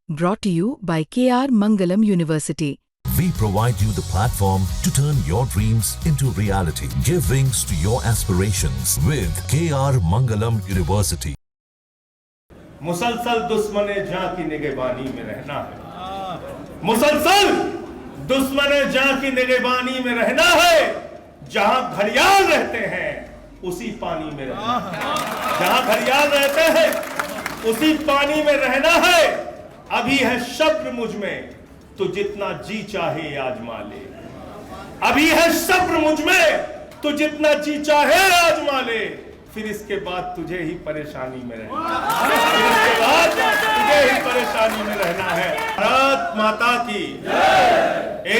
Brought to you by KR Mangalam University. We provide you the platform to turn your dreams into reality. Give wings to your aspirations with KR Mangalam University. मुसलसल दुश्मने जां की निगहबानी में रहना है। मुसलसल दुश्मने जां की निगहबानी में रहना है। जहां घड़ियाल रहते हैं उसी पानी में रहना है। जहां घड़ियाल रहते हैं उसी पानी में रहना है। अभी है सब्र मुझ में तो जितना जी चाहे आजमा ले। अभी है सब्र मुझ में तो जितना जी चाहे आजमा ले। फिर इसके बाद तुझे ही परेशानी में रहना है। फिर इसके बाद तुझे ही परेशानी में रहना है। भारत माता की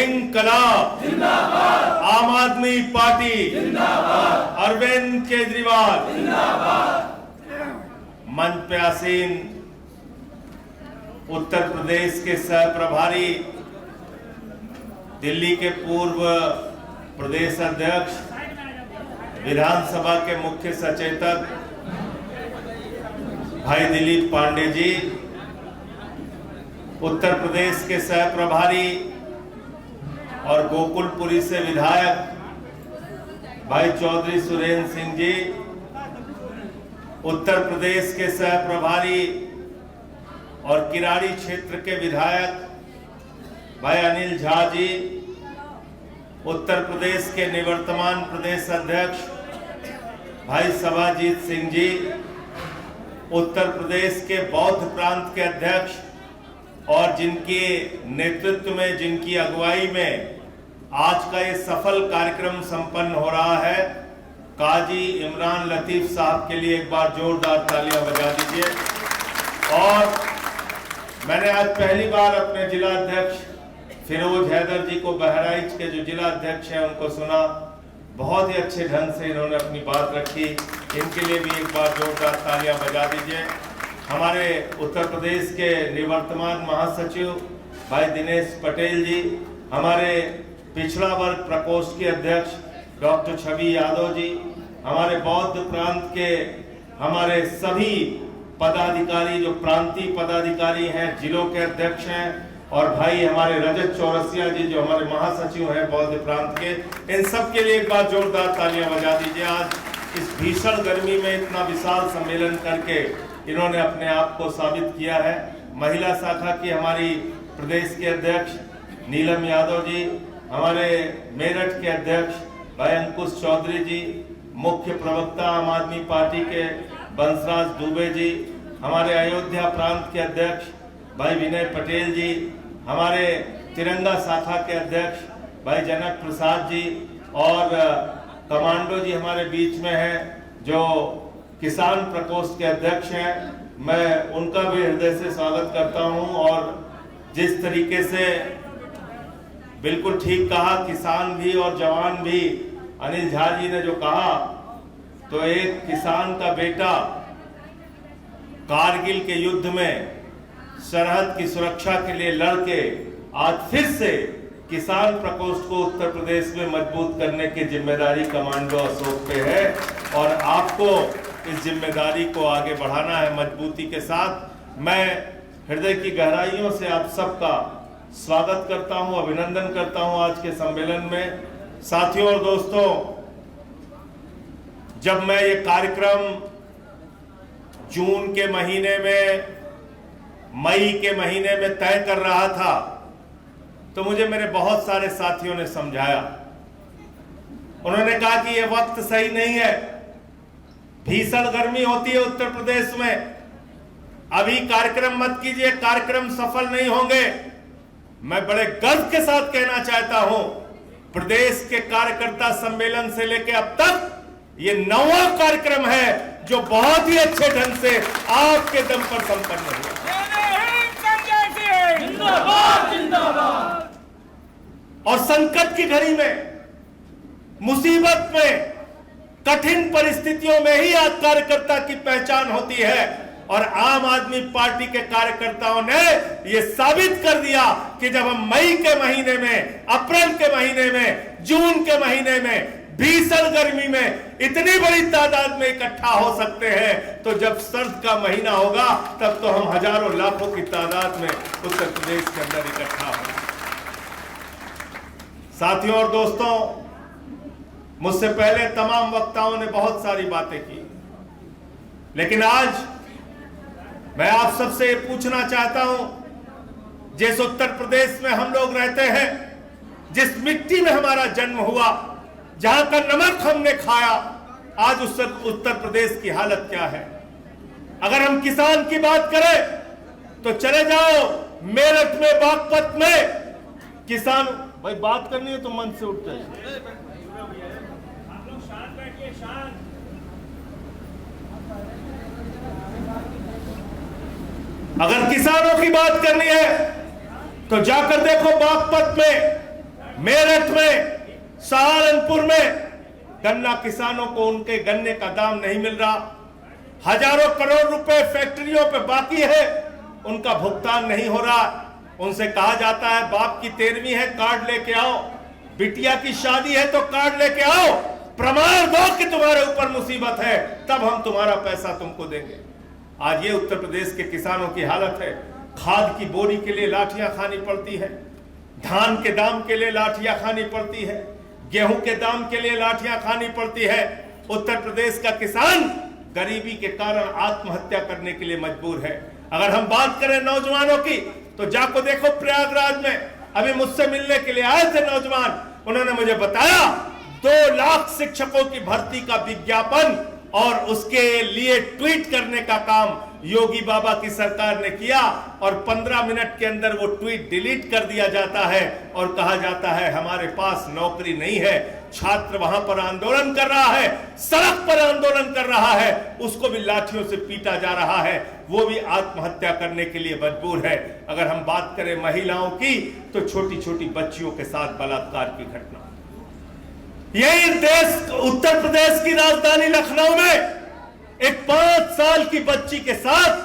इंकलाब जिंदाबाद। आम आदमी पार्टी जिंदाबाद। अरविंद केजरीवाल जिंदाबाद। मंच पे आसीन उत्तर प्रदेश के सह प्रभारी, दिल्ली के पूर्व प्रदेश अध्यक्ष, विधानसभा के मुख्य सचेतक भाई दिलीप पांडे जी, उत्तर प्रदेश के सह प्रभारी और गोकुलपुरी से विधायक भाई चौधरी सुरेंद्र सिंह जी, उत्तर प्रदेश के सह प्रभारी और किराड़ी क्षेत्र के विधायक भाई अनिल झा जी, उत्तर प्रदेश के निवर्तमान प्रदेश अध्यक्ष भाई सभाजीत सिंह जी, उत्तर प्रदेश के बौद्ध प्रांत के अध्यक्ष और जिनके नेतृत्व में, जिनकी अगुवाई में आज का ये सफल कार्यक्रम संपन्न हो रहा है, काजी इमरान लतीफ साहब के लिए एक बार जोरदार तालियां बजा दीजिए। और मैंने आज पहली बार अपने जिला अध्यक्ष फिरोज हैदर जी को, बहराइच के जो जिला अध्यक्ष हैं, उनको सुना। बहुत ही अच्छे ढंग से इन्होंने अपनी बात रखी। इनके लिए भी एक बार जोरदार तालियां बजा दीजिए। हमारे उत्तर प्रदेश के निवर्तमान महासचिव भाई दिनेश पटेल जी, हमारे पिछड़ा वर्ग प्रकोष्ठ के अध्यक्ष डॉक्टर छवि यादव जी, हमारे बौद्ध प्रांत के हमारे सभी पदाधिकारी जो प्रांतीय पदाधिकारी हैं, जिलों के अध्यक्ष हैं, और भाई हमारे रजत चौरसिया जी जो हमारे महासचिव हैं बौद्ध प्रांत के, इन सब के लिए एक बार जोरदार तालियां बजा दीजिए। आज इस भीषण गर्मी में इतना विशाल सम्मेलन करके इन्होंने अपने आप को साबित किया है। महिला शाखा की हमारी प्रदेश के अध्यक्ष नीलम यादव जी, हमारे मेरठ के अध्यक्ष भाई अंकुश चौधरी जी, मुख्य प्रवक्ता आम आदमी पार्टी के बंसराज दुबे जी, हमारे अयोध्या प्रांत के अध्यक्ष भाई विनय पटेल जी, हमारे तिरंगा शाखा के अध्यक्ष भाई जनक प्रसाद जी, और कमांडो जी हमारे बीच में हैं जो किसान प्रकोष्ठ के अध्यक्ष हैं। मैं उनका भी हृदय से स्वागत करता हूं। और जिस तरीके से बिल्कुल ठीक कहा, किसान भी और जवान भी, अनिल झा जी ने जो कहा, तो एक किसान का बेटा कारगिल के युद्ध में सरहद की सुरक्षा के लिए लड़के आज फिर से किसान प्रकोष्ठ को उत्तर प्रदेश में मजबूत करने की जिम्मेदारी कमांडो अशोक पे है। और आपको इस जिम्मेदारी को आगे बढ़ाना है मजबूती के साथ। मैं हृदय की गहराइयों से आप सबका स्वागत करता हूं, अभिनंदन करता हूं आज के सम्मेलन में। साथियों और दोस्तों, जब मैं ये कार्यक्रम जून के महीने में, मई के महीने में तय कर रहा था, तो मुझे मेरे बहुत सारे साथियों ने समझाया। उन्होंने कहा कि ये वक्त सही नहीं है, भीषण गर्मी होती है उत्तर प्रदेश में, अभी कार्यक्रम मत कीजिए, कार्यक्रम सफल नहीं होंगे। मैं बड़े गर्व के साथ कहना चाहता हूं, प्रदेश के कार्यकर्ता सम्मेलन से लेकर अब तक ये 9वां कार्यक्रम है जो बहुत ही अच्छे ढंग से आपके दम पर संपन्न हुआ। और संकट की घड़ी में, मुसीबत में, कठिन परिस्थितियों में ही आज कार्यकर्ता की पहचान होती है। और आम आदमी पार्टी के कार्यकर्ताओं ने यह साबित कर दिया कि जब हम मई के महीने में, अप्रैल के महीने में, जून के महीने में भीषण गर्मी में इतनी बड़ी तादाद में इकट्ठा हो सकते हैं, तो जब सर्द का महीना होगा तब तो हम हजारों लाखों की तादाद में उत्तर प्रदेश के अंदर इकट्ठा होंगे। साथियों और दोस्तों, मुझसे पहले तमाम वक्ताओं ने बहुत सारी बातें की, लेकिन आज मैं आप सबसे ये पूछना चाहता हूं, जिस उत्तर प्रदेश में हम लोग रहते हैं, जिस मिट्टी में हमारा जन्म हुआ, जहां का नमक हमने खाया, आज उस उत्तर प्रदेश की हालत क्या है? अगर हम किसान की बात करें तो चले जाओ मेरठ में, बागपत में किसान, भाई बात करनी है तो मन से उठ जाए। अगर किसानों की बात करनी है तो जाकर देखो बागपत में, मेरठ में, सहारनपुर में गन्ना किसानों को उनके गन्ने का दाम नहीं मिल रहा। हजारों करोड़ रुपए फैक्ट्रियों पे बाकी है, उनका भुगतान नहीं हो रहा। उनसे कहा जाता है बाप की 13वीं है, कार्ड लेके आओ, बिटिया की शादी है तो कार्ड लेके आओ, प्रमाण दो कि तुम्हारे ऊपर मुसीबत है, तब हम तुम्हारा पैसा तुमको देंगे। आज ये उत्तर प्रदेश के किसानों की हालत है। खाद की बोरी के लिए लाठियां खानी पड़ती है, धान के दाम के लिए लाठियां खानी पड़ती है, गेहूं के दाम के लिए लाठियां खानी पड़ती है। उत्तर प्रदेश का किसान गरीबी के कारण आत्महत्या करने के लिए मजबूर है। अगर हम बात करें नौजवानों की तो जाको देखो प्रयागराज में, अभी मुझसे मिलने के लिए आए थे नौजवान, उन्होंने मुझे बताया 2 लाख शिक्षकों की भर्ती का विज्ञापन और उसके लिए ट्वीट करने का काम योगी बाबा की सरकार ने किया, और 15 मिनट के अंदर वो ट्वीट डिलीट कर दिया जाता है और कहा जाता है हमारे पास नौकरी नहीं है। छात्र वहां पर आंदोलन कर रहा है, सड़क पर आंदोलन कर रहा है, उसको भी लाठियों से पीटा जा रहा है, वो भी आत्महत्या करने के लिए मजबूर है। अगर हम बात करें महिलाओं की तो छोटी छोटी बच्चियों के साथ बलात्कार की घटना। यही देश उत्तर प्रदेश की राजधानी लखनऊ में एक 5 साल की बच्ची के साथ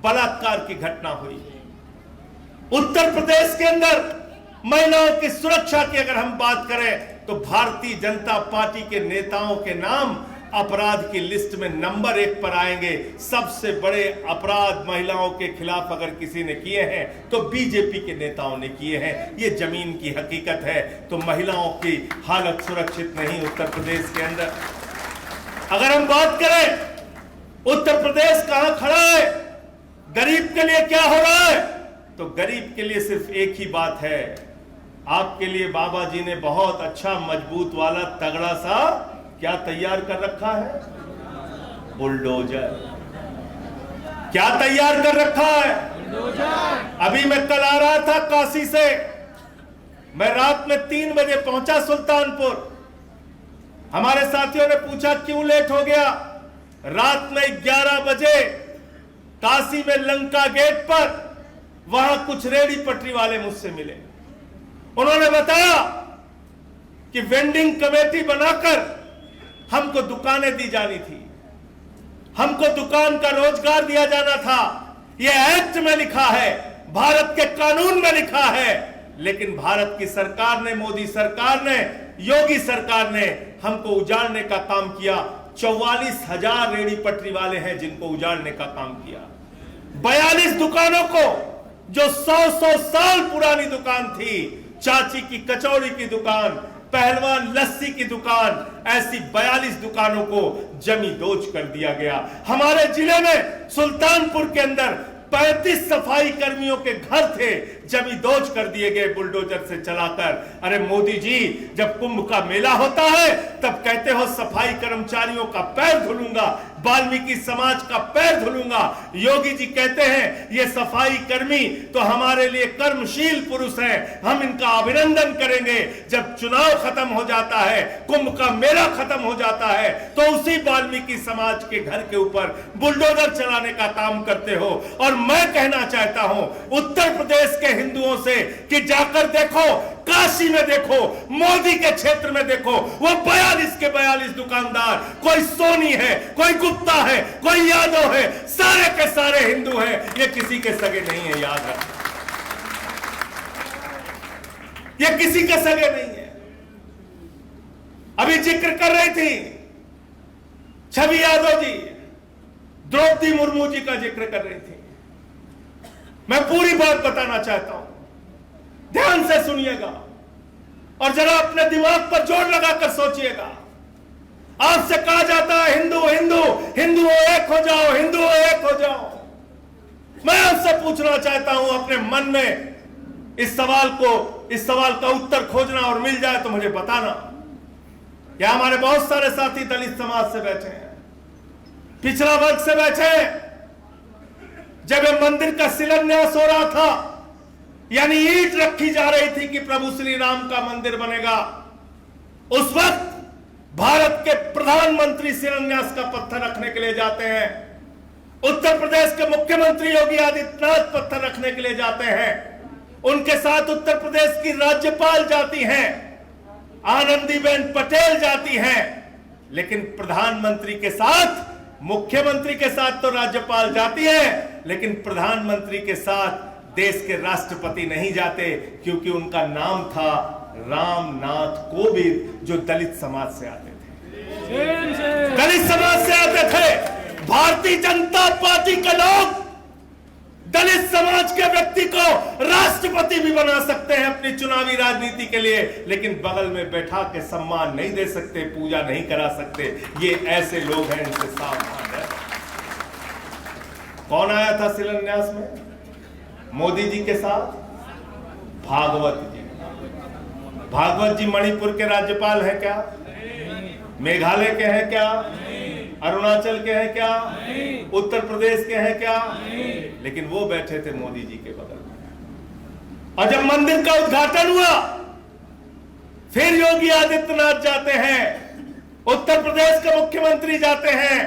बलात्कार की घटना हुई। उत्तर प्रदेश के अंदर महिलाओं की सुरक्षा की अगर हम बात करें तो भारतीय जनता पार्टी के नेताओं के नाम अपराध की लिस्ट में नंबर 1 पर आएंगे। सबसे बड़े अपराध महिलाओं के खिलाफ अगर किसी ने किए हैं तो बीजेपी के नेताओं ने किए हैं। ये जमीन की हकीकत है। तो महिलाओं की हालत सुरक्षित नहीं उत्तर प्रदेश के अंदर। अगर हम बात करें उत्तर प्रदेश कहां खड़ा है, गरीब के लिए क्या हो रहा है, तो गरीब के लिए सिर्फ एक ही बात है, आपके लिए बाबा जी ने बहुत अच्छा मजबूत वाला तगड़ा सा क्या तैयार कर रखा है, बुलडोजर। क्या तैयार कर रखा है? अभी मैं कल आ रहा था काशी से, मैं रात में 3 बजे पहुंचा सुल्तानपुर। हमारे साथियों ने पूछा क्यों लेट हो गया। रात में 11 बजे काशी में लंका गेट पर वहां कुछ रेडी पटरी वाले मुझसे मिले। उन्होंने बताया कि वेंडिंग कमेटी बनाकर हमको दुकानें दी जानी थी, हमको दुकान का रोजगार दिया जाना था। यह एक्ट में लिखा है, भारत के कानून में लिखा है, लेकिन भारत की सरकार ने, मोदी सरकार ने, योगी सरकार ने हमको उजाड़ने का काम किया। 44,000 रेडी पटरी वाले हैं जिनको उजाड़ने का काम किया। 42 दुकानों को जो 100 साल पुरानी दुकान थी, चाची की कचौड़ी की दुकान, पहलवान लस्सी की दुकान, ऐसी 42 दुकानों को जमी दोज कर दिया गया। हमारे जिले में सुल्तानपुर के अंदर 35 सफाई कर्मियों के घर थे, जमी दोज कर दिए गए बुलडोजर से चलाकर। अरे मोदी जी, जब कुंभ का मेला होता है तब कहते हो सफाई कर्मचारियों का पैर धुलूंगा, वाल्मीकि समाज का पैर धुलूंगा। योगी जी कहते हैं ये सफाई कर्मी तो हमारे लिए कर्मशील पुरुष हैं, हम इनका अभिनंदन करेंगे। जब चुनाव खत्म हो जाता है, कुंभ का मेला खत्म हो जाता है, तो उसी वाल्मीकि समाज के घर के ऊपर बुलडोजर चलाने का काम करते हो। और मैं कहना चाहता हूं उत्तर प्रदेश के हिंदुओं से कि जाकर देखो, काशी में देखो, मोदी के क्षेत्र में देखो, वो 42 के 42 दुकानदार, कोई सोनी है, कोई गुप्ता है, कोई यादव है, सारे के सारे हिंदू हैं। ये किसी के सगे नहीं है, याद रखो, ये किसी के सगे नहीं है। अभी जिक्र कर रही थी छवि यादव जी, द्रौपदी मुर्मू जी का जिक्र कर रही थी। मैं पूरी बात बताना चाहता हूं, ध्यान से सुनिएगा और जरा अपने दिमाग पर जोर लगाकर सोचिएगा। आपसे कहा जाता है हिंदू हिंदू हिंदू एक हो जाओ, हिंदू एक हो जाओ। मैं आपसे पूछना चाहता हूं अपने मन में इस सवाल का उत्तर खोजना और मिल जाए तो मुझे बताना। क्या हमारे बहुत सारे साथी दलित समाज से बैठे हैं, पिछड़ा वर्ग से बैठे हैं। जब ये मंदिर का शिलान्यास हो रहा था, यानी ईंट रखी जा रही थी कि प्रभु श्री राम का मंदिर बनेगा, उस वक्त भारत के प्रधानमंत्री शिलान्यास का पत्थर रखने के लिए जाते हैं, उत्तर प्रदेश के मुख्यमंत्री योगी आदित्यनाथ पत्थर रखने के लिए जाते हैं, उनके साथ उत्तर प्रदेश की राज्यपाल जाती हैं, आनंदीबेन पटेल जाती हैं, लेकिन प्रधानमंत्री के साथ, मुख्यमंत्री के साथ तो राज्यपाल जाती है, लेकिन प्रधानमंत्री के साथ देश के राष्ट्रपति नहीं जाते, क्योंकि उनका नाम था रामनाथ कोविंद, जो दलित समाज से आते थे। दलित समाज से आते थे। भारतीय जनता पार्टी के लोग दलित समाज के व्यक्ति को राष्ट्रपति भी बना सकते हैं अपनी चुनावी राजनीति के लिए, लेकिन बगल में बैठा के सम्मान नहीं दे सकते, पूजा नहीं करा सकते। ये ऐसे लोग हैं, इनसे सावधान है। कौन आया था शिलान्यास में मोदी जी के साथ? भागवत जी। भागवत जी मणिपुर के राज्यपाल हैं क्या? मेघालय के हैं क्या? अरुणाचल के हैं क्या? उत्तर प्रदेश के हैं क्या? लेकिन वो बैठे थे मोदी जी के बगल में। और जब मंदिर का उद्घाटन हुआ, फिर योगी आदित्यनाथ जाते हैं, उत्तर प्रदेश के मुख्यमंत्री जाते हैं,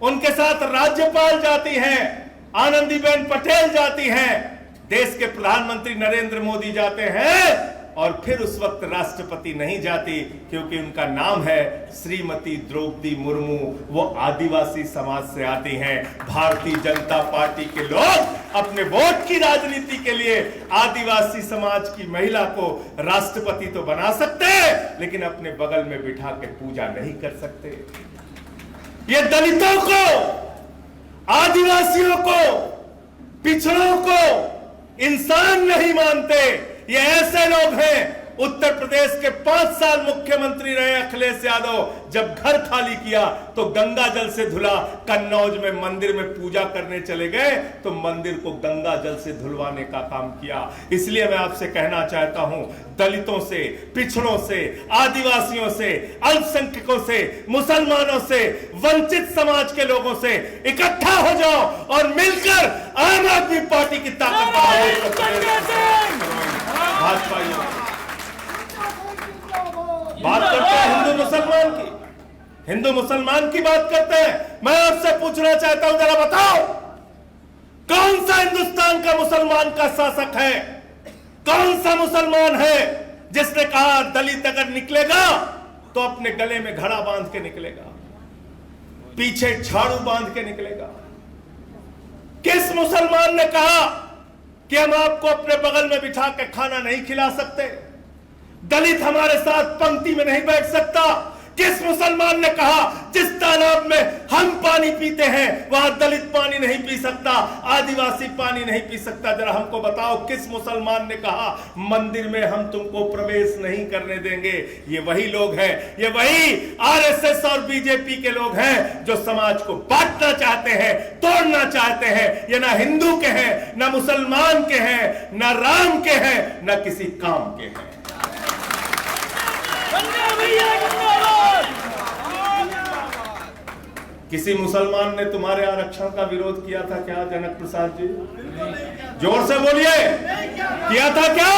उनके साथ राज्यपाल जाती हैं, आनंदीबेन पटेल जाती हैं, देश के प्रधानमंत्री नरेंद्र मोदी जाते हैं, और फिर उस वक्त राष्ट्रपति नहीं जाती, क्योंकि उनका नाम है श्रीमती द्रौपदी मुर्मू। वो आदिवासी समाज से आती हैं। भारतीय जनता पार्टी के लोग अपने वोट की राजनीति के लिए आदिवासी समाज की महिला को राष्ट्रपति तो बना सकते हैं, लेकिन अपने बगल में बिठा के पूजा नहीं कर सकते। ये दलितों को, आदिवासियों को, पिछड़ों को इंसान नहीं मानते। ये ऐसे लोग हैं। उत्तर प्रदेश के 5 साल मुख्यमंत्री रहे अखिलेश यादव, जब घर खाली किया तो गंगा जल से धुला। कन्नौज में मंदिर में पूजा करने चले गए तो मंदिर को गंगा जल से धुलवाने का काम किया। इसलिए मैं आपसे कहना चाहता हूं, दलितों से, पिछड़ों से, आदिवासियों से, अल्पसंख्यकों से, मुसलमानों से, वंचित समाज के लोगों से इकट्ठा हो जाओ और मिलकर आम आदमी पार्टी की ताकत बढ़ाओ। भाजपा बात करते हैं हिंदू मुसलमान की, हिंदू मुसलमान की बात करते हैं। मैं आपसे पूछना चाहता हूं, जरा बताओ, कौन सा हिंदुस्तान का मुसलमान का शासक है? कौन सा मुसलमान है जिसने कहा दलित अगर निकलेगा तो अपने गले में घड़ा बांध के निकलेगा, पीछे झाड़ू बांध के निकलेगा? किस मुसलमान ने कहा कि हम आपको अपने बगल में बिठा के खाना नहीं खिला सकते, दलित हमारे साथ पंक्ति में नहीं बैठ सकता? किस मुसलमान ने कहा जिस तालाब में हम पानी पीते हैं वहां दलित पानी नहीं पी सकता, आदिवासी पानी नहीं पी सकता? जरा हमको बताओ, किस मुसलमान ने कहा मंदिर में हम तुमको प्रवेश नहीं करने देंगे? ये वही लोग हैं, ये वही आरएसएस और बीजेपी के लोग हैं जो समाज को बांटना चाहते हैं, तोड़ना चाहते हैं। ये ना हिंदू के हैं, ना मुसलमान के हैं, ना राम के हैं, ना किसी काम के हैं। किसी मुसलमान ने तुम्हारे आरक्षण का विरोध किया था क्या जनक प्रसाद जी? जोर से बोलिए, किया था क्या?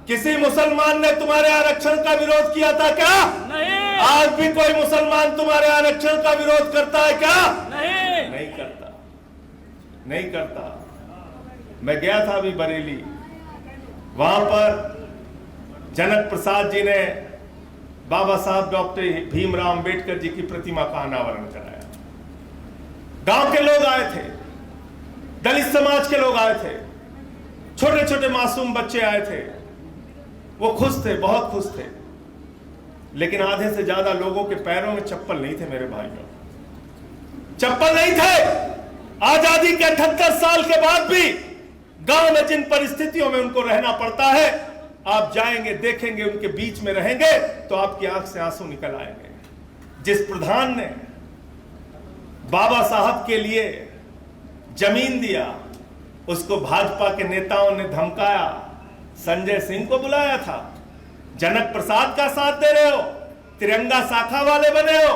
किसी मुसलमान ने तुम्हारे आरक्षण का विरोध किया था क्या? नहीं। आज भी कोई मुसलमान तुम्हारे आरक्षण का विरोध करता है क्या? नहीं, नहीं करता, नहीं करता। मैं गया था अभी बरेली, वहां पर जनक प्रसाद जी ने बाबा साहब डॉक्टर भीमराव अंबेडकर जी की प्रतिमा का अनावरण कराया। गांव के लोग आए थे, दलित समाज के लोग आए थे, छोटे छोटे मासूम बच्चे आए थे। वो खुश थे, बहुत खुश थे। लेकिन आधे से ज्यादा लोगों के पैरों में चप्पल नहीं थे मेरे भाइयों, चप्पल नहीं थे। आजादी के 78 साल के बाद भी गांव में जिन परिस्थितियों में उनको रहना पड़ता है, आप जाएंगे देखेंगे, उनके बीच में रहेंगे तो आपकी आंख से आंसू निकल आएंगे। जिस प्रधान ने बाबा साहब के लिए जमीन दिया, उसको भाजपा के नेताओं ने धमकाया, संजय सिंह को बुलाया था। जनक प्रसाद का साथ दे रहे हो, तिरंगा शाखा वाले बने हो,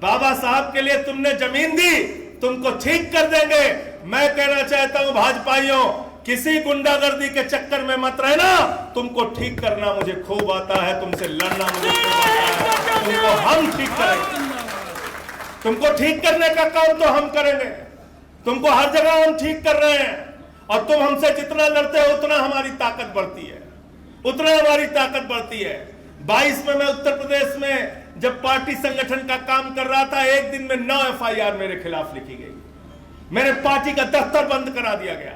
बाबा साहब के लिए तुमने जमीन दी, तुमको ठीक कर देंगे। मैं कहना चाहता हूं भाजपाइयों, किसी गुंडागर्दी के चक्कर में मत रहना। तुमको ठीक करना मुझे खूब आता है, तुमसे लड़ना मुझे खूब आता है, तुमको हम ठीक करेंगे। तुमको ठीक करने का काम तो हम करेंगे, तुमको हर जगह हम ठीक कर रहे हैं। और तुम हमसे जितना लड़ते हो उतना हमारी ताकत बढ़ती है, उतना हमारी ताकत बढ़ती है। 22 में मैं उत्तर प्रदेश में जब पार्टी संगठन का काम कर रहा था, एक दिन में 9 FIR मेरे खिलाफ लिखी गई, मेरे पार्टी का दफ्तर बंद करा दिया गया,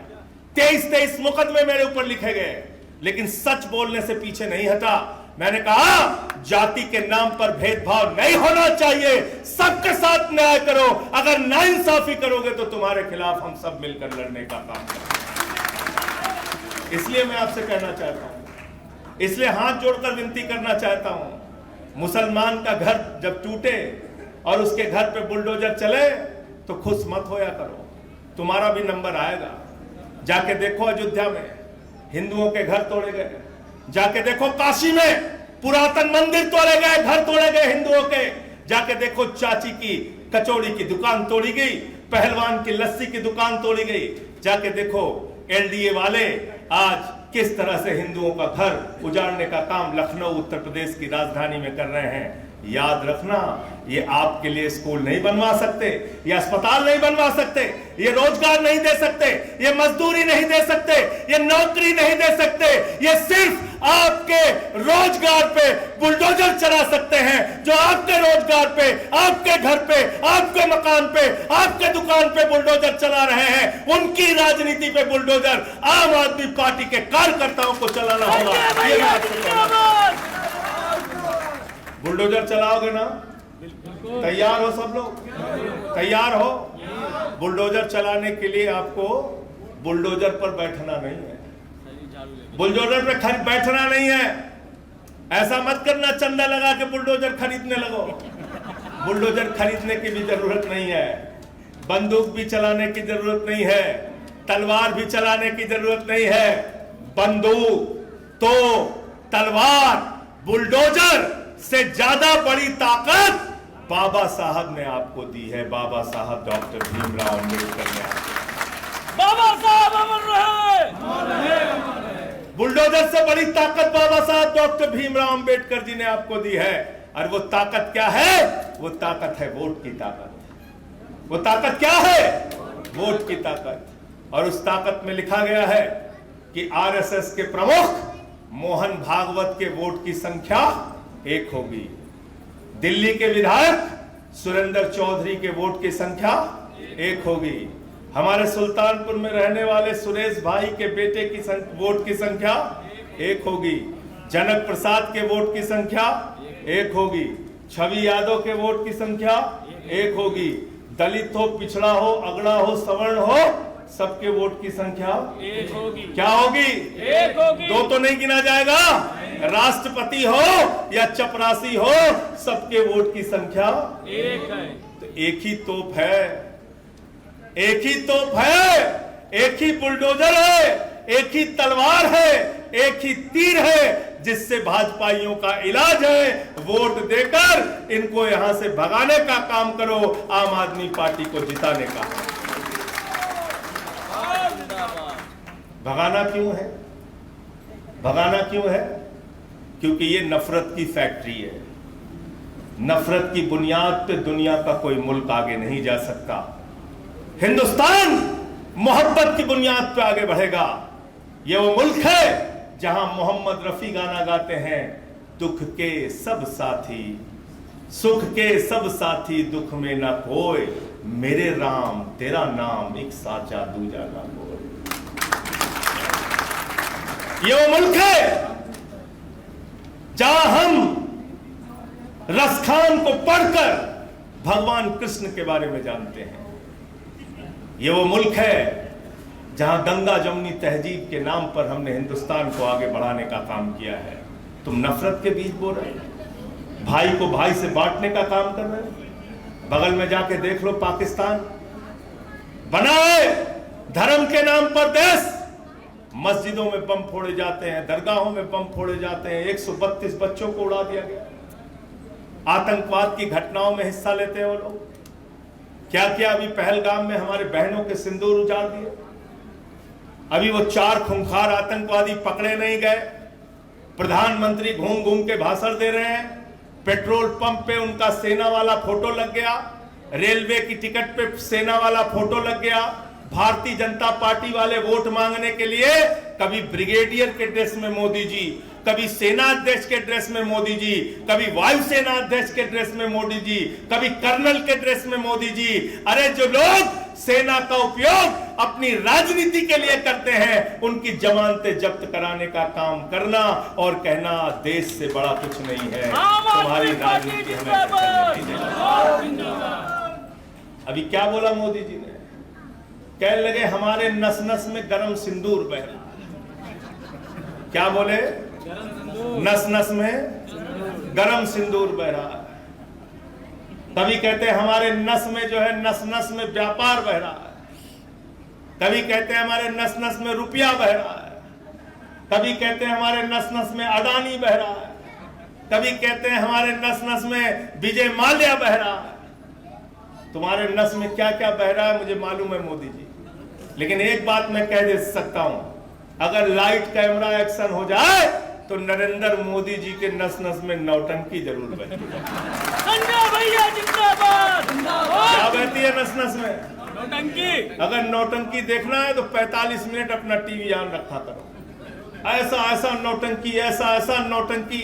23 मुकदमे मेरे ऊपर लिखे गए। लेकिन सच बोलने से पीछे नहीं हटा। मैंने कहा जाति के नाम पर भेदभाव नहीं होना चाहिए, सबके साथ न्याय करो। अगर नाइंसाफी करोगे तो तुम्हारे खिलाफ हम सब मिलकर लड़ने का काम करेंगे। इसलिए मैं आपसे कहना चाहता हूं, इसलिए हाथ जोड़कर विनती करना चाहता हूं, मुसलमान का घर जब टूटे और उसके घर पे बुलडोजर चले तो खुश मत होया करो, तुम्हारा भी नंबर आएगा। जाके देखो अयोध्या में हिंदुओं के घर तोड़े गए, जाके देखो काशी में पुरातन मंदिर तोड़े गए, घर तोड़े गए हिंदुओं के, जाके देखो चाची की कचौड़ी की दुकान तोड़ी गई, पहलवान की लस्सी की दुकान तोड़ी गई, जाके देखो LDA वाले आज किस तरह से हिंदुओं का घर उजाड़ने का काम लखनऊ उत्तर प्रदेश की राजधानी में कर रहे हैं। याद रखना, ये आपके लिए स्कूल नहीं बनवा सकते, ये अस्पताल नहीं बनवा सकते, ये रोजगार नहीं दे सकते, ये मजदूरी नहीं दे सकते, ये नौकरी नहीं दे सकते, ये सिर्फ आपके रोजगार पे बुलडोजर चला सकते हैं। जो आपके रोजगार पे, आपके घर पे, आपके मकान पे, आपके दुकान पे बुलडोजर चला रहे हैं, उनकी राजनीति पे बुलडोजर आम आदमी पार्टी के कार्यकर्ताओं को चलाना होगा। बुलडोजर चलाओगे ना? तैयार हो सब लोग? तैयार हो? बुलडोजर चलाने के लिए आपको बुलडोजर पर बैठना नहीं है, बुलडोजर पे बैठना नहीं है। ऐसा मत करना चंदा लगा के बुलडोजर खरीदने लगो। बुलडोजर खरीदने की भी जरूरत नहीं है, बंदूक भी चलाने की जरूरत नहीं है, तलवार भी चलाने की जरूरत नहीं है। बंदूक तो तलवार, बुलडोजर से ज्यादा बड़ी ताकत बाबा साहब ने आपको दी है। बाबा साहब डॉक्टर भीमराव अम्बेडकर ने। बाबा साहब अमर रहे। बुलडोजर से बड़ी ताकत बाबा साहब डॉक्टर भीमराव अम्बेडकर जी ने आपको दी है। और वो ताकत क्या है? वो ताकत है वोट की ताकत। वो ताकत क्या है? वोट की ताकत। और उस ताकत में लिखा गया है कि RSS के प्रमुख मोहन भागवत के वोट की संख्या 1 होगी, दिल्ली के विधायक सुरेंद्र चौधरी के वोट की संख्या 1 होगी, हमारे सुल्तानपुर में रहने वाले सुरेश भाई के बेटे की वोट की संख्या 1 होगी, जनक प्रसाद के वोट की संख्या 1 होगी, छवि यादव के वोट की संख्या 1 होगी, दलित हो, पिछड़ा हो, अगड़ा हो, सवर्ण हो, सबके वोट की संख्या 1 होगी। क्या होगी? 1 होगी। 2 तो नहीं गिना जाएगा। राष्ट्रपति हो या चपरासी हो, सबके वोट की संख्या 1 है। तो एक ही तोप है, एक ही तोप है, एक ही बुलडोजर है, एक ही तलवार है, एक ही तीर है, जिससे भाजपाइयों का इलाज है। वोट देकर इनको यहां से भगाने का काम करो, आम आदमी पार्टी को जिताने का। भगाना क्यों है? भगाना क्यों है? क्योंकि ये नफरत की फैक्ट्री है। नफरत की बुनियाद पे दुनिया का कोई मुल्क आगे नहीं जा सकता। हिंदुस्तान मोहब्बत की बुनियाद पे आगे बढ़ेगा। ये वो मुल्क है जहां मोहम्मद रफी गाना गाते हैं, दुख के सब साथी, सुख के सब साथी, दुख में ना कोई, मेरे राम तेरा नाम, एक साचा दूजा ना कोई। ये वो मुल्क है जहां हम रसखान को पढ़कर भगवान कृष्ण के बारे में जानते हैं। ये वो मुल्क है जहां गंगा जमुनी तहजीब के नाम पर हमने हिंदुस्तान को आगे बढ़ाने का काम किया है। तुम नफरत के बीज बो रहे हो, भाई को भाई से बांटने का काम कर रहे हो। बगल में जाके देख लो, पाकिस्तान बना है धर्म के नाम पर देश। मस्जिदों में बम फोड़े जाते हैं, दरगाहों में बम फोड़े जाते हैं। 132 बच्चों को उड़ा दिया गया। आतंकवाद की घटनाओं में हिस्सा लेते हैं वो लोग। क्या किया अभी पहलगाम में, हमारे बहनों के सिंदूर उजाड़ दिए। अभी वो 4 खूंखार आतंकवादी पकड़े नहीं गए। प्रधानमंत्री घूम घूम के भाषण दे रहे हैं। पेट्रोल पंप पे उनका सेना वाला फोटो लग गया, रेलवे की टिकट पे सेना वाला फोटो लग गया। भारतीय जनता पार्टी वाले वोट मांगने के लिए कभी ब्रिगेडियर के ड्रेस में मोदी जी, कभी सेना अध्यक्ष के ड्रेस में मोदी जी, कभी वायुसेना अध्यक्ष के ड्रेस में मोदी जी, कभी कर्नल के ड्रेस में मोदी जी। अरे जो लोग सेना का उपयोग अपनी राजनीति के लिए करते हैं, उनकी जमानतें जब्त कराने का काम करना और कहना देश से बड़ा कुछ नहीं है, तुम्हारी राजनीति हमें करनी है। अभी क्या बोला मोदी जी ने? कहने लगे हमारे नस नस में गरम सिंदूर बह रहा है। क्या बोले? नस नस में गरम सिंदूर बह रहा है। कभी कहते हैं हमारे नस में जो है, नस नस में व्यापार बह रहा है। कभी कहते हैं हमारे नस नस में रुपया बह रहा है। कभी कहते हैं हमारे नस नस में अडानी बह रहा है। कभी कहते हैं हमारे नस नस में विजय माल्या बह रहा है। तुम्हारे नस में क्या क्या बह रहा है मुझे मालूम है मोदी जी, लेकिन एक बात मैं कह दे सकता हूं, अगर लाइट कैमरा एक्शन हो जाए तो नरेंद्र मोदी जी के नस नस में नौटंकी जरूर बहती है। भैया जिंदाबाद। क्या बहती है नस नस में? नौटंकी। अगर नौटंकी देखना है तो 45 मिनट अपना टीवी ऑन रखा करो। ऐसा ऐसा नौटंकी, ऐसा ऐसा नौटंकी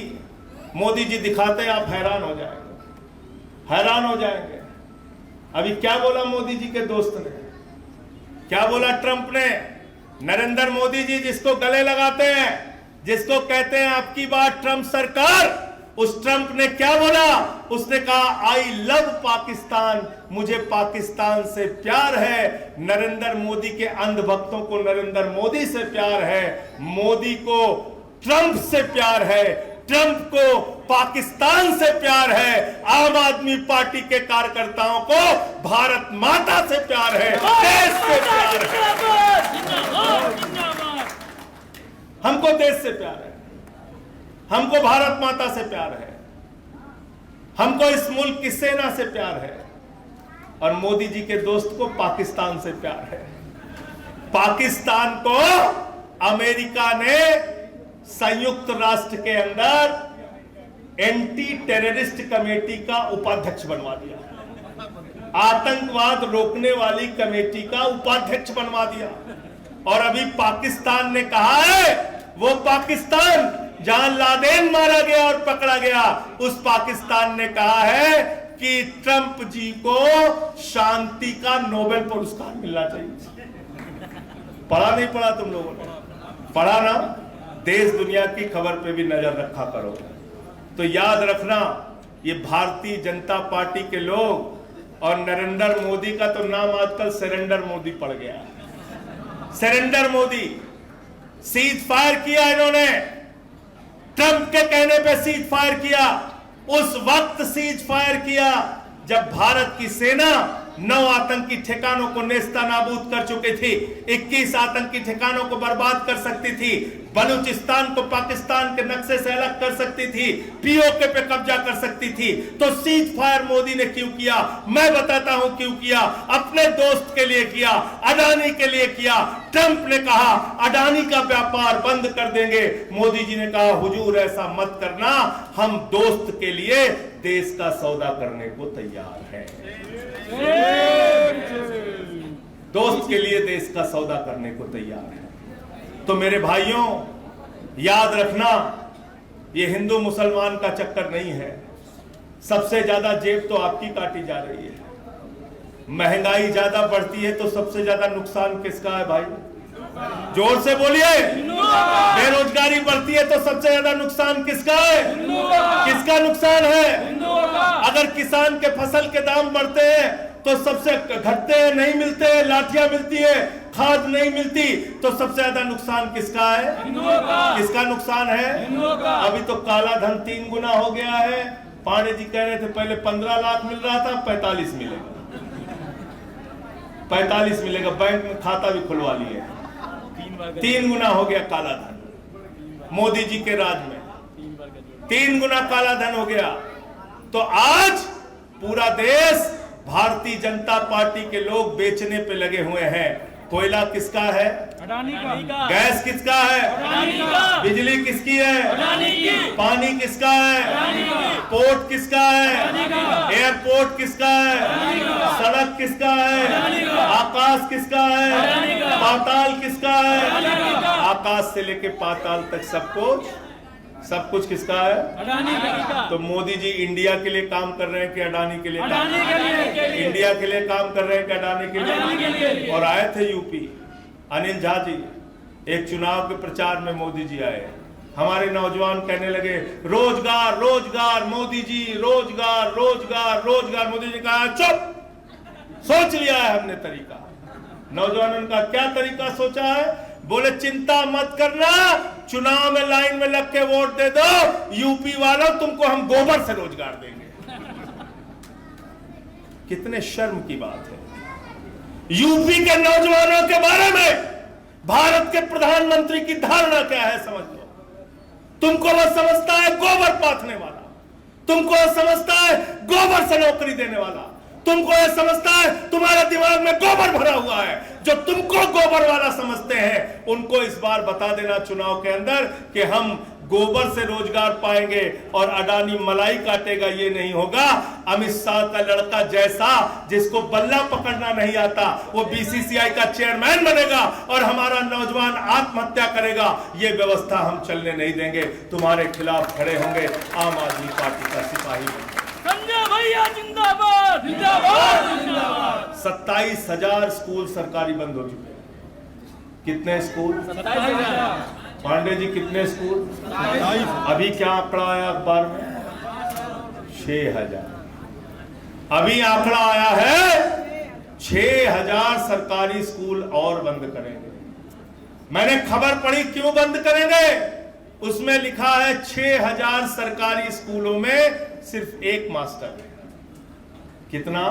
मोदी जी दिखाते, आप हैरान हो जाएंगे, हैरान हो जाएंगे। अभी क्या बोला मोदी जी के दोस्त ने? क्या बोला ट्रंप ने? नरेंद्र मोदी जी जिसको गले लगाते हैं, जिसको कहते हैं आपकी बात ट्रंप सरकार, उस ट्रंप ने क्या बोला? उसने कहा आई लव पाकिस्तान, मुझे पाकिस्तान से प्यार है। नरेंद्र मोदी के अंधभक्तों को नरेंद्र मोदी से प्यार है, मोदी को ट्रंप से प्यार है, ट्रंप को पाकिस्तान से प्यार है। आम आदमी पार्टी के कार्यकर्ताओं को भारत माता से प्यार है, देश से प्यार है। हमको देश से प्यार है, हमको भारत माता से प्यार है, हमको इस मुल्क की सेना से प्यार है, और मोदी जी के दोस्त को पाकिस्तान से प्यार है। पाकिस्तान को अमेरिका ने संयुक्त राष्ट्र के अंदर एंटी टेररिस्ट कमेटी का उपाध्यक्ष बनवा दिया, आतंकवाद रोकने वाली कमेटी का उपाध्यक्ष बनवा दिया। और अभी पाकिस्तान ने कहा है, वो पाकिस्तान जहां लादेन मारा गया और पकड़ा गया, उस पाकिस्तान ने कहा है कि ट्रंप जी को शांति का नोबेल पुरस्कार मिलना चाहिए। पढ़ा नहीं पढ़ा तुम लोगों ने? पढ़ा ना? देश दुनिया की खबर पे भी नजर रखा करो। तो याद रखना, ये भारतीय जनता पार्टी के लोग और नरेंद्र मोदी का तो नाम आजकल सरेंडर मोदी पड़ गया। सरेंडर मोदी, सीज फायर किया इन्होंने, ट्रंप के कहने पे सीज फायर किया। उस वक्त सीज फायर किया जब भारत की सेना 9 आतंकी ठिकानों को नेस्तनाबूद कर चुकी थी, 21 आतंकी ठिकानों को बर्बाद कर सकती थी, बलूचिस्तान को पाकिस्तान के नक्शे से अलग कर सकती थी, पीओके पे कब्जा कर सकती थी। तो सीज फायर मोदी ने क्यों किया? मैं बताता हूं क्यों किया। अपने दोस्त के लिए किया, अडानी के लिए किया। ट्रंप ने कहा अडानी का व्यापार बंद कर देंगे, मोदी जी ने कहा हुजूर ऐसा मत करना, हम दोस्त के लिए देश का सौदा करने को तैयार हैं। दोस्त के लिए देश का सौदा करने को तैयार है। तो मेरे भाइयों याद रखना, ये हिंदू मुसलमान का चक्कर नहीं है। सबसे ज्यादा जेब तो आपकी काटी जा रही है। महंगाई ज्यादा बढ़ती है तो सबसे ज्यादा नुकसान किसका है भाई? जोर से बोलिए। बेरोजगारी बढ़ती है तो सबसे ज्यादा नुकसान किसका है? किसका नुकसान है? अगर किसान के फसल के दाम बढ़ते हैं तो सबसे घटते हैं, नहीं मिलते हैं, लाठियां मिलती है, खाद नहीं मिलती, तो सबसे ज्यादा नुकसान किसका है? किसका नुकसान है? अभी तो काला धन 3 गुना हो गया है। पांडे जी कह रहे थे पहले 15 लाख मिल रहा था, 45 मिलेगा, 45 मिलेगा। बैंक में खाता भी खुलवा लिए, 3 गुना हो गया काला धन। मोदी जी के राज में 3 गुना काला धन हो गया। तो आज पूरा देश भारतीय जनता पार्टी के लोग बेचने पे लगे हुए हैं। कोयला किसका है? अडानी का। गैस किसका है? अडानी का। बिजली किसकी है? अडानी की। पानी किसका है? अडानी का। पोर्ट किसका है? अडानी का। एयरपोर्ट किसका है? अडानी का। सड़क किसका है? अडानी का। आकाश किसका है? अडानी का। पाताल किसका है? अडानी का। आकाश से लेके पाताल तक सब कुछ किसका है? अडानी का। तो मोदी जी इंडिया के लिए काम कर रहे हैं कि अडानी के लिए? अडानी के लिए। इंडिया के लिए काम कर रहे हैं कि अडानी के अडानी के लिए? लिए। और आए थे यूपी अनिल झा जी, एक चुनाव के प्रचार में मोदी जी आए। हमारे नौजवान कहने लगे रोजगार रोजगार मोदी जी, रोजगार रोजगार रोजगार। मोदी जी कहा चुप, सोच लिया है हमने तरीका। नौजवानों का क्या तरीका सोचा है? बोले चिंता मत करना, चुनाव में लाइन में लग के वोट दे दो, यूपी वालों तुमको हम गोबर से रोजगार देंगे। कितने शर्म की बात है। यूपी के नौजवानों के बारे में भारत के प्रधानमंत्री की धारणा क्या है समझ लो। तुमको वो समझता है गोबर पाथने वाला, तुमको वो समझता है गोबर से नौकरी देने वाला, तुमको ये समझता है, तुम्हारे दिमाग में गोबर भरा हुआ है। जो तुमको गोबर वाला समझते हैं उनको इस बार बता देना चुनाव के अंदर कि हम गोबर से रोजगार पाएंगे और अडानी मलाई काटेगा, ये नहीं होगा। अमित शाह का लड़का जैसा, जिसको बल्ला पकड़ना नहीं आता, वो बीसीसीआई का चेयरमैन बनेगा और हमारा नौजवान आत्महत्या करेगा, ये व्यवस्था हम चलने नहीं देंगे। तुम्हारे खिलाफ खड़े होंगे आम आदमी पार्टी का सिपाही। संजय भैया जिंदाबाद जिंदाबाद जिंदाबाद। 27,000 स्कूल सरकारी बंद हो चुके हैं। कितने स्कूल? 27,000। पांडे जी कितने स्कूल? अभी क्या आंकड़ा आया अखबार में? 6,000। अभी आंकड़ा आया है 6,000 सरकारी स्कूल और बंद करेंगे। मैंने खबर पढ़ी क्यों बंद करेंगे, उसमें लिखा है 6,000 सरकारी स्कूलों में सिर्फ एक मास्टर है। कितना?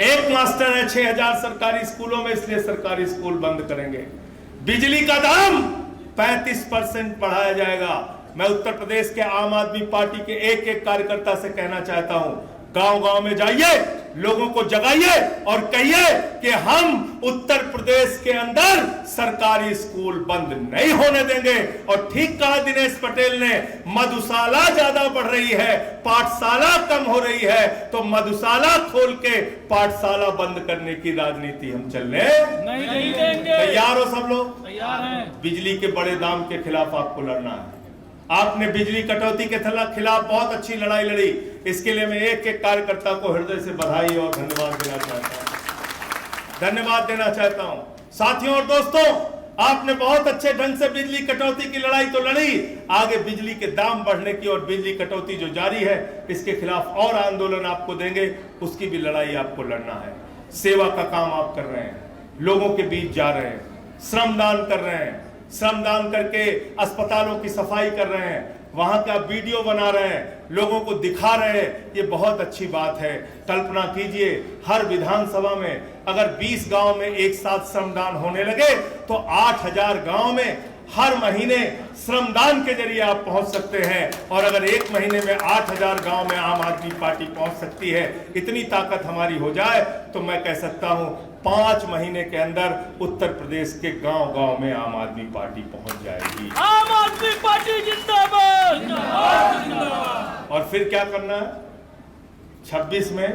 एक मास्टर है 6,000 सरकारी स्कूलों में, इसलिए सरकारी स्कूल बंद करेंगे। बिजली का दाम 35% बढ़ाया जाएगा। मैं उत्तर प्रदेश के आम आदमी पार्टी के एक एक कार्यकर्ता से कहना चाहता हूं, गांव-गांव में जाइए, लोगों को जगाइए और कहिए कि हम उत्तर प्रदेश के अंदर सरकारी स्कूल बंद नहीं होने देंगे। और ठीक कहा दिनेश पटेल ने, मधुशाला ज्यादा बढ़ रही है, पाठशाला कम हो रही है, तो मधुशाला खोल के पाठशाला बंद करने की राजनीति हम चलने नहीं देंगे। तैयार हो सब लोग? तैयार हैं। बिजली के बड़े दाम के खिलाफ आपको लड़ना है। आपने बिजली कटौती के खिलाफ बहुत अच्छी लड़ाई लड़ी, इसके लिए मैं एक एक कार्यकर्ता को हृदय से बधाई और धन्यवाद देना चाहता हूं। साथियों और दोस्तों, आपने बहुत अच्छे ढंग से बिजली कटौती की लड़ाई तो लड़ी, आगे बिजली के दाम बढ़ने की और बिजली कटौती जो जारी है इसके खिलाफ और आंदोलन आपको देंगे, उसकी भी लड़ाई आपको लड़ना है। सेवा का काम आप कर रहे हैं, लोगों के बीच जा रहे हैं, श्रमदान कर रहे हैं, श्रमदान करके अस्पतालों की सफाई कर रहे हैं, वहां का वीडियो बना रहे हैं, लोगों को दिखा रहे हैं, ये बहुत अच्छी बात है। कल्पना कीजिए, हर विधानसभा में अगर 20 गांव में एक साथ श्रमदान होने लगे तो 8,000 गांव में हर महीने श्रमदान के जरिए आप पहुंच सकते हैं। और अगर एक महीने में 8,000 गांव में आम आदमी पार्टी पहुंच सकती है, इतनी ताकत हमारी हो जाए तो मैं कह सकता हूं 5 महीने के अंदर उत्तर प्रदेश के गांव-गांव में आम आदमी पार्टी पहुंच जाएगी। आम आदमी पार्टी जिंदाबाद जिंदाबाद। और फिर क्या करना है? 26 में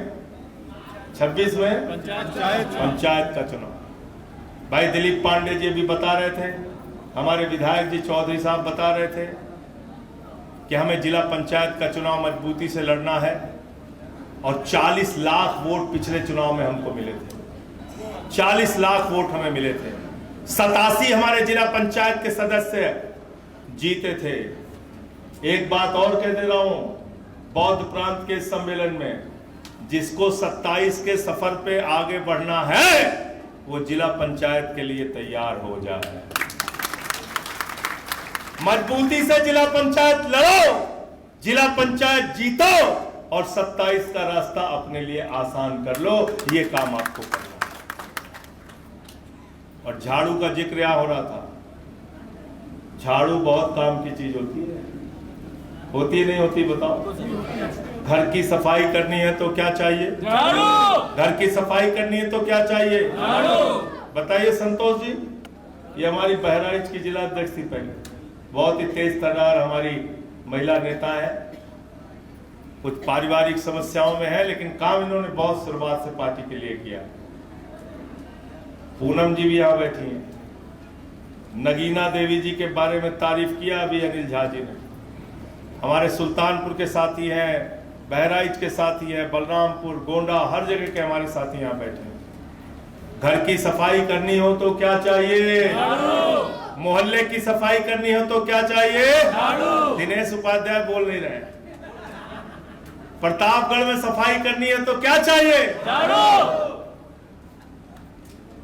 पंचायत का चुनाव। भाई दिलीप पांडे जी भी बता रहे थे, हमारे विधायक जी चौधरी साहब बता रहे थे कि हमें जिला पंचायत का चुनाव मजबूती से लड़ना है। और 40 लाख वोट पिछले चुनाव में हमको मिले थे, 40 लाख वोट हमें मिले थे। 87 हमारे जिला पंचायत के सदस्य जीते थे। एक बात और कह दे रहा हूं, बौद्ध प्रांत के सम्मेलन में जिसको 27 के सफर पे आगे बढ़ना है वो जिला पंचायत के लिए तैयार हो जाए। मजबूती से जिला पंचायत लड़ो, जिला पंचायत जीतो और 27 का रास्ता अपने लिए आसान कर लो। ये काम आपको करना है। और झाड़ू का जिक्र यहाँ हो रहा था। झाड़ू बहुत काम की चीज होती है, होती नहीं होती बताओ? घर की सफाई करनी है तो क्या चाहिए? झाड़ू। घर की सफाई करनी है तो क्या चाहिए? झाड़ू। बताइए संतोष जी। ये हमारी बहराइच की जिला अध्यक्ष थी पहले, बहुत ही तेज तर्रार हमारी महिला नेता है, कुछ पारिवारिक समस्याओं में है, लेकिन काम इन्होंने बहुत शुरुआत से पार्टी के लिए किया। पूनम जी भी यहाँ बैठी हैं। नगीना देवी जी के बारे में तारीफ किया अभी अनिल झा जी ने। हमारे सुल्तानपुर के साथी हैं, बहराइच के साथी हैं, बलरामपुर, गोंडा, हर जगह के हमारे साथी यहाँ बैठे हैं। घर की सफाई करनी हो तो क्या चाहिए? मोहल्ले की सफाई करनी हो तो क्या चाहिए? दिनेश उपाध्याय बोल नहीं रहे। प्रतापगढ़ में सफाई करनी है तो क्या चाहिए?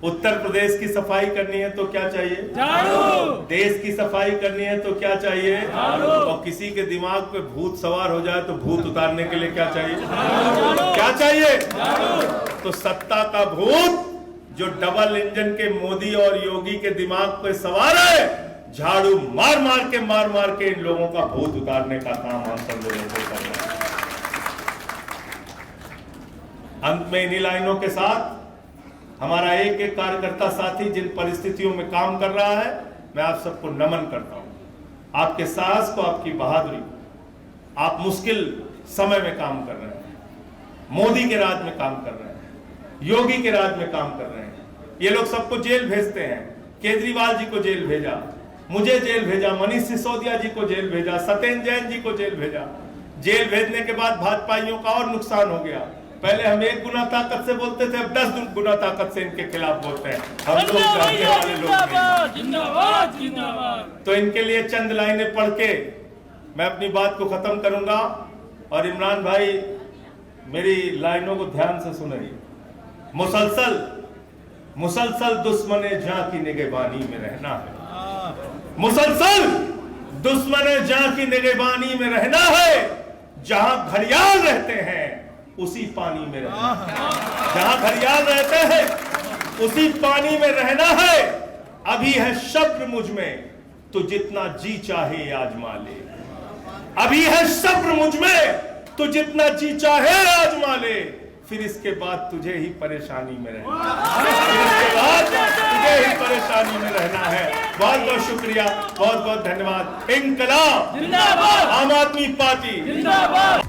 उत्तर प्रदेश की सफाई करनी है तो क्या चाहिए? देश की सफाई करनी है तो क्या चाहिए? और किसी के दिमाग पे भूत सवार हो जाए तो भूत उतारने के लिए क्या चाहिए? क्या चाहिए? तो सत्ता का भूत जो डबल इंजन के मोदी और योगी के दिमाग पे सवार है, झाड़ू मार मार के इन लोगों का भूत उतारने का काम हम सब लोगों को करना है। अंत में इन्हीं लाइनों के साथ हमारा एक एक कार्यकर्ता साथी जिन परिस्थितियों में काम कर रहा है, मैं आप सबको नमन करता हूं। आपके साहस को, आपकी बहादुरी को। आप मुश्किल समय में काम कर रहे हैं, मोदी के राज में काम कर रहे हैं, योगी के राज में काम कर रहे हैं। ये लोग सबको जेल भेजते हैं। केजरीवाल जी को जेल भेजा, मुझे जेल भेजा, मनीष सिसोदिया जी को जेल भेजा, सत्येंद्र जैन जी को जेल भेजा। जेल भेजने के बाद भाजपाइयों का और नुकसान हो गया। पहले हम 1 गुना ताकत से बोलते थे, अब 10 गुना ताकत से इनके खिलाफ बोलते हैं। हम लोग जानने वाले लोग नहीं। तो इनके लिए चंद लाइनें पढ़ के मैं अपनी बात को खत्म करूंगा। और इमरान भाई मेरी लाइनों को ध्यान से सुनिए। मुसलसल दुश्मने जहां की निगहबानी में रहना है। मुसलसल दुश्मने जहां की निगहबानी में रहना है। जहां घड़ियाल रहते हैं उसी पानी में रहना है। जहां घड़ियाल रहते हैं उसी पानी में रहना है। अभी है सब्र मुझ में तो जितना जी चाहे आजमा ले। अभी है सब्र मुझ में तो जितना जी चाहे आजमा ले। फिर इसके बाद तुझे ही परेशानी में रहना है। फिर इसके बाद तुझे ही परेशानी में रहना है। बहुत बहुत शुक्रिया, बहुत बहुत धन्यवाद। इंकलाब जिंदाबाद, आम आदमी पार्टी जिंदाबाद,